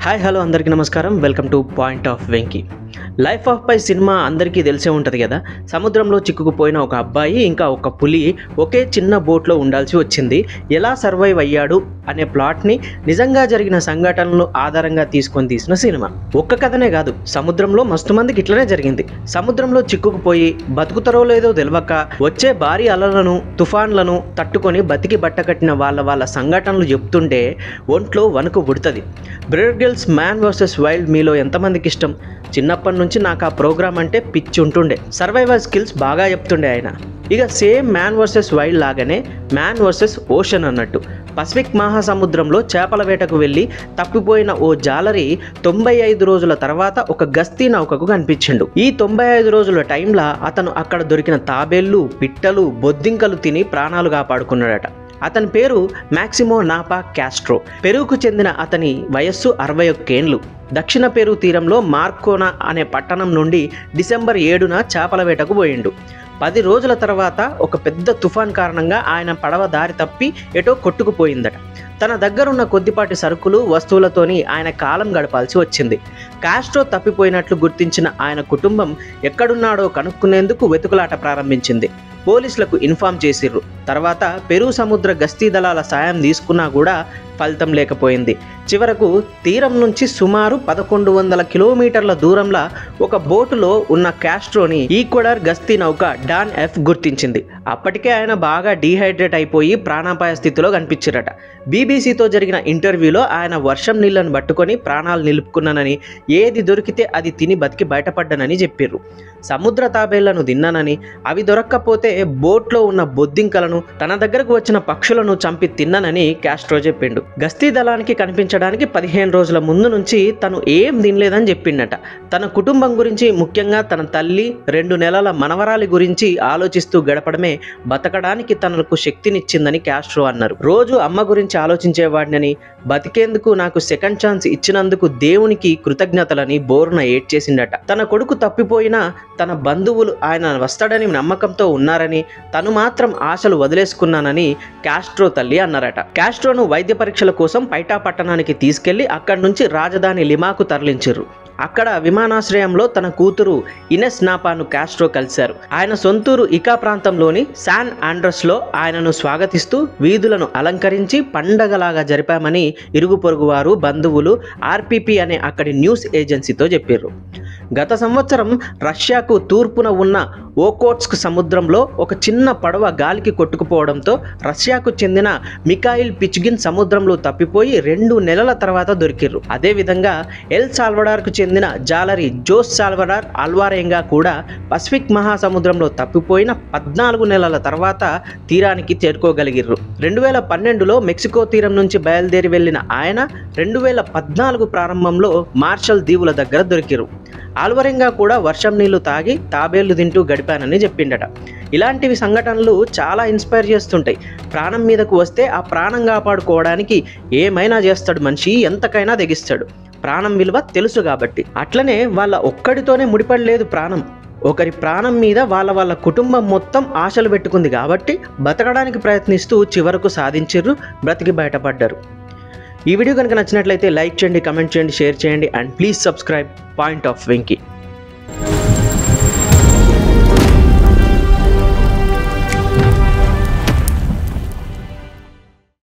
Hi hello అందరికీ నమస్కారం. Welcome to point of Venky. Life of Pi cinema అందరికీ తెలిసే ఉంటుంది కదా. సముద్రంలో చిక్కుకుపోయిన ఒక అబ్బాయి ఇంకా ఒక పులి ఒకే చిన్న బోట్లో ఉండాల్సి వచ్చింది. ఎలా సర్వైవ్ అయ్యాడు అనే ప్లాట్ని నిజంగా జరిగిన సంఘటనలు ఆధారంగా తీసుకొని తీసిన సినిమా. ఒక్క కథనే కాదు, సముద్రంలో మస్తు మందికి ఇట్లనే జరిగింది. సముద్రంలో చిక్కుకుపోయి బతుకుతారో లేదో తెలియక వచ్చే భారీ అలలను తుఫాన్లను తట్టుకొని బతికి బట్టకట్టిన వాళ్ళ సంఘటనలు చెప్తుంటే ఒంట్లో వణుకు పుడుతుంది. Bread girls man versus wild మీలో ఎంతమందికి ఇష్టం? చిన్నప్పటి నుంచి నాకు ఆ ప్రోగ్రామ్ అంటే పిచ్చి ఉంటుండే. సర్వైవల్ స్కిల్స్ బాగా చెప్తుండే ఆయన. ఇక సేమ్ మ్యాన్ వర్సెస్ వైల్డ్ లాగానే మ్యాన్ వర్సెస్ ఓషన్ అన్నట్టు పసిఫిక్ మహాసముద్రంలో చేపల వేటకు వెళ్ళి తప్పిపోయిన ఓ జాలరి 95 రోజుల తర్వాత ఒక గస్తీ నౌకకు కనిపించిండు. ఈ 95 రోజుల టైంలో అతను అక్కడ దొరికిన తాబేళ్లు, పిట్టలు, బొద్దింకలు తిని ప్రాణాలు కాపాడుకున్నాడట. అతని పేరు మాక్సిమో నాపా క్యాస్ట్రో. పెరువుకు చెందిన అతని వయస్సు 61 ఏండ్లు. దక్షిణ పెరు తీరంలో మార్కోనా అనే పట్టణం నుండి డిసెంబర్ 7న చేపల వేటకు పోయిండు. 10 రోజుల తర్వాత ఒక పెద్ద తుఫాన్ కారణంగా ఆయన పడవ దారి తప్పి ఎటో కొట్టుకుపోయిందట. తన దగ్గరున్న కొద్దిపాటి సరుకులు వస్తువులతోని ఆయన కాలం గడపాల్సి వచ్చింది. కాస్ట్రో తప్పిపోయినట్లు గుర్తించిన ఆయన కుటుంబం ఎక్కడున్నాడో కనుక్కునేందుకు వెతుకులాట ప్రారంభించింది. పోలీసులకు ఇన్ఫార్మ్ చేసిర్రు. తర్వాత పెరు సముద్ర గస్తీ దళాల సాయం తీసుకున్నా కూడా ఫలితం లేకపోయింది. చివరకు తీరం నుంచి సుమారు 1100 కిలోమీటర్ల దూరంలో ఒక బోటులో ఉన్న కాస్ట్రోని ఈక్వెడార్ గస్తీ నౌక డాన్ ఎఫ్ గుర్తించింది. అప్పటికే ఆయన బాగా డీహైడ్రేట్ అయిపోయి ప్రాణాపాయ స్థితిలో కనిపించారట. బీబీసీతో జరిగిన ఇంటర్వ్యూలో ఆయన వర్షం నీళ్లను పట్టుకొని ప్రాణాలు నిలుపుకున్నానని, ఏది దొరికితే అది తిని బతికి బయటపడ్డానని చెప్పిర్రు. సముద్ర తాబేళ్లను తిన్నానని, అవి దొరక్కపోతే బోట్లో ఉన్న బొద్దింకలను, తన దగ్గరకు వచ్చిన పక్షులను చంపి తిన్నానని కాస్ట్రో చెప్పిండు. గస్తీ దళానికి కనిపించడానికి 15 రోజుల ముందు నుంచి తను ఏం తినలేదని చెప్పిండట. తన కుటుంబం గురించి, ముఖ్యంగా తన తల్లి, 2 నెలల మనవరాలి గురించి ఆలోచిస్తూ గడపడమే బతకడానికి తనకు శక్తినిచ్చిందని కాస్ట్రో అన్నారు. రోజు అమ్మ గురించి ఆలోచించేవాడినని, బతికేందుకు నాకు సెకండ్ ఛాన్స్ ఇచ్చినందుకు దేవునికి కృతజ్ఞతలని బోరున ఏడ్చేసిండట. తన కొడుకు తప్పిపోయినా తన బంధువులు ఆయన వస్తాడని నమ్మకంతో ఉన్నారని, తను మాత్రం ఆశలు వదిలేసుకున్నానని కాస్ట్రో తల్లి అన్నారట. కాస్ట్రోను వైద్య పరీక్షల కోసం పైటా పట్టణానికి తీసుకెళ్లి అక్కడి నుంచి రాజధాని లిమాకు తరలించారు. అక్కడ విమానాశ్రయంలో తన కూతురు ఇనెస్ నాపాను కాస్ట్రో కలిశారు. ఆయన సొంతూరు ఇకా ప్రాంతంలోని శాన్ ఆండ్రస్లో ఆయనను స్వాగతిస్తూ వీధులను అలంకరించి పండగలాగా జరిపామని ఇరుగు పొరుగు వారు, బంధువులు ఆర్పీపీ అనే అక్కడి న్యూస్ ఏజెన్సీతో చెప్పారు. గత సంవత్సరం రష్యాకు తూర్పున ఉన్న ఓకోట్స్క్ సముద్రంలో ఒక చిన్న పడవ గాలికి కొట్టుకుపోవడంతో రష్యాకు చెందిన మిఖాయిల్ పిచ్గిన్ సముద్రంలో తప్పిపోయి 2 నెలల తర్వాత దొరికిర్రు. అదేవిధంగా ఎల్ సాల్వడార్కు చెందిన జాలరి జోస్ సాల్వడార్ అల్వారెంగా కూడా పసిఫిక్ మహాసముద్రంలో తప్పిపోయిన 14 నెలల తర్వాత తీరానికి చేరుకోగలిగిర్రు. 2012లో మెక్సికో తీరం నుంచి బయలుదేరి వెళ్లిన ఆయన 2014 ప్రారంభంలో మార్షల్ దీవుల దగ్గర దొరికిరు. ఆల్వరెంగా కూడా వర్షం నీళ్లు తాగి తాబేళ్లు తింటూ గడిపానని చెప్పిండట. ఇలాంటివి సంఘటనలు చాలా ఇన్స్పైర్ చేస్తుంటాయి. ప్రాణం మీదకు వస్తే ఆ ప్రాణం కాపాడుకోవడానికి ఏమైనా చేస్తాడు మనిషి, ఎంతకైనా తెగిస్తాడు. ప్రాణం విలువ తెలుసు కాబట్టి. అట్లనే వాళ్ళ ఒక్కడితోనే ముడిపడలేదు ప్రాణం. ఒకరి ప్రాణం మీద వాళ్ళ కుటుంబం మొత్తం ఆశలు పెట్టుకుంది కాబట్టి బతకడానికి ప్రయత్నిస్తూ చివరకు సాధించిర్రు, బ్రతికి బయటపడ్డారు. ఈ వీడియో కనుక నచ్చినట్లయితే లైక్ చేయండి, కమెంట్ చేయండి, షేర్ చేయండి and please subscribe point of Venky.